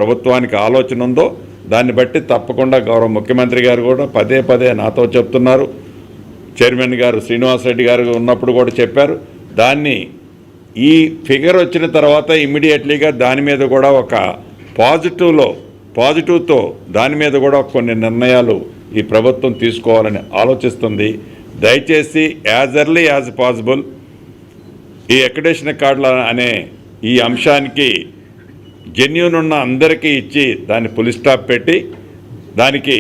ప్రభుత్వానికి ఆలోచన ఉందో దాన్ని బట్టి తప్పకుండా గౌరవ ముఖ్యమంత్రి గారు కూడా పదే పదే నాతో చెప్తున్నారు. చైర్మన్ గారు శ్రీనివాసరెడ్డి గారు ఉన్నప్పుడు కూడా చెప్పారు. దాన్ని ఈ ఫిగర్ వచ్చిన తర్వాత ఇమ్మీడియట్లీగా దాని మీద కూడా ఒక పాజిటివ్తో దాని మీద కూడా కొన్ని నిర్ణయాలు ఈ ప్రభుత్వం తీసుకోవాలని ఆలోచిస్తుంది. దయచేసి యాజ్ ఎర్లీ యాజ్ పాసిబుల్ ఈ అక్రిడిటేషన్ కార్డుల అనే ఈ అంశానికి జెన్యూన్ ఉన్న అందరికీ ఇచ్చి దాన్ని ఫుల్ స్టాప్ పెట్టి దానికి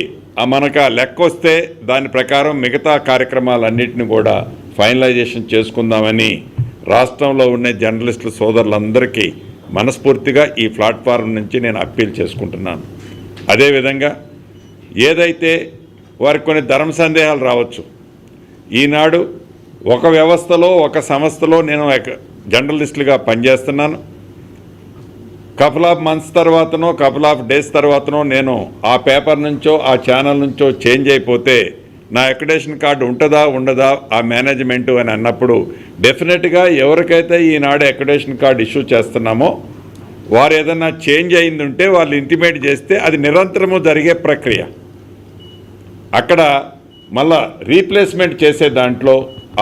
మనకు లెక్క వస్తే దాని ప్రకారం మిగతా కార్యక్రమాలన్నింటినీ కూడా ఫైనలైజేషన్ చేసుకుందామని రాష్ట్రంలో ఉన్న జర్నలిస్టుల సోదరులందరికీ మనస్ఫూర్తిగా ఈ ప్లాట్ఫారం నుంచి నేను అప్పీల్ చేసుకుంటున్నాను. అదేవిధంగా ఏదైతే వారికి కొన్ని ధర్మ సందేహాలు రావచ్చు, ఈనాడు ఒక వ్యవస్థలో ఒక సంస్థలో నేను జర్నలిస్టులుగా పనిచేస్తున్నాను. కపుల్ ఆఫ్ మంత్స్ తర్వాతనో కపుల్ ఆఫ్ డేస్ తర్వాతనో నేను ఆ పేపర్ నుంచో ఆ ఛానల్ నుంచో చేంజ్ అయిపోతే నా అక్రిడిటేషన్ కార్డు ఉంటుందా ఉండదా ఆ మేనేజ్మెంటు అని అన్నప్పుడు డెఫినెట్గా ఎవరికైతే ఈనాడు అక్రిడిటేషన్ కార్డు ఇష్యూ చేస్తున్నామో వారు ఏదైనా చేంజ్ అయింది ఉంటే వాళ్ళు ఇంటిమేట్ చేస్తే అది నిరంతరము జరిగే ప్రక్రియ. అక్కడ మళ్ళా రీప్లేస్మెంట్ చేసే దాంట్లో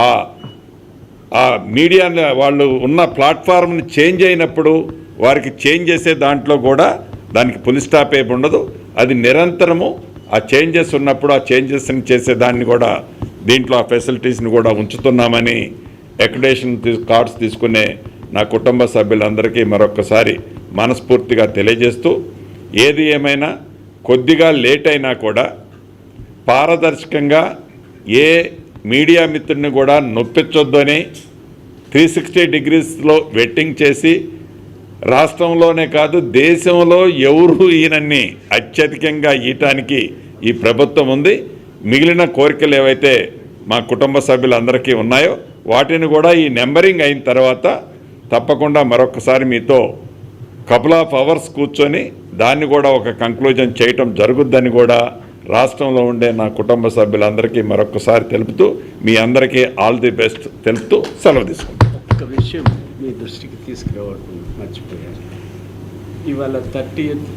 ఆ మీడియా వాళ్ళు ఉన్న ప్లాట్ఫామ్ని చేంజ్ అయినప్పుడు వారికి చేంజ్ చేసే దాంట్లో కూడా దానికి ఫుల్ స్టాప్ ఏమి ఉండదు. అది నిరంతరము ఆ చేంజెస్ ఉన్నప్పుడు ఆ చేంజెస్ని చేసేదాన్ని కూడా దీంట్లో ఆ ఫెసిలిటీస్ని కూడా ఉంచుతున్నామని అక్రిడిటేషన్ కార్డ్స్ తీసుకునే నా కుటుంబ సభ్యులందరికీ మరొకసారి మనస్ఫూర్తిగా తెలియజేస్తూ, ఏది ఏమైనా కొద్దిగా లేట్ అయినా కూడా పారదర్శకంగా ఏ మీడియా మిత్రుడిని కూడా నొప్పించొద్దని 360 డిగ్రీస్లో వెట్టింగ్ చేసి రాష్ట్రంలోనే కాదు దేశంలో ఎవరు ఈయనన్ని అత్యధికంగా ఈయటానికి ఈ ప్రభుత్వం ఉంది. మిగిలిన కోరికలు ఏవైతే మా కుటుంబ సభ్యులందరికీ ఉన్నాయో వాటిని కూడా ఈ నెంబరింగ్ అయిన తర్వాత తప్పకుండా మరొకసారి మీతో కపుల్ ఆఫ్ అవర్స్ కూర్చొని దాన్ని కూడా ఒక కంక్లూజన్ చేయటం జరుగుద్దని కూడా రాష్ట్రంలో ఉండే నా కుటుంబ సభ్యులందరికీ మరొకసారి తెలుపుతూ మీ అందరికీ ఆల్ ది బెస్ట్ తెలుపుతూ సెలవు తీసుకుంటాం. ఒక విషయం మీ దృష్టికి తీసుకురావడం మర్చిపోయారు. ఇవాళ 30th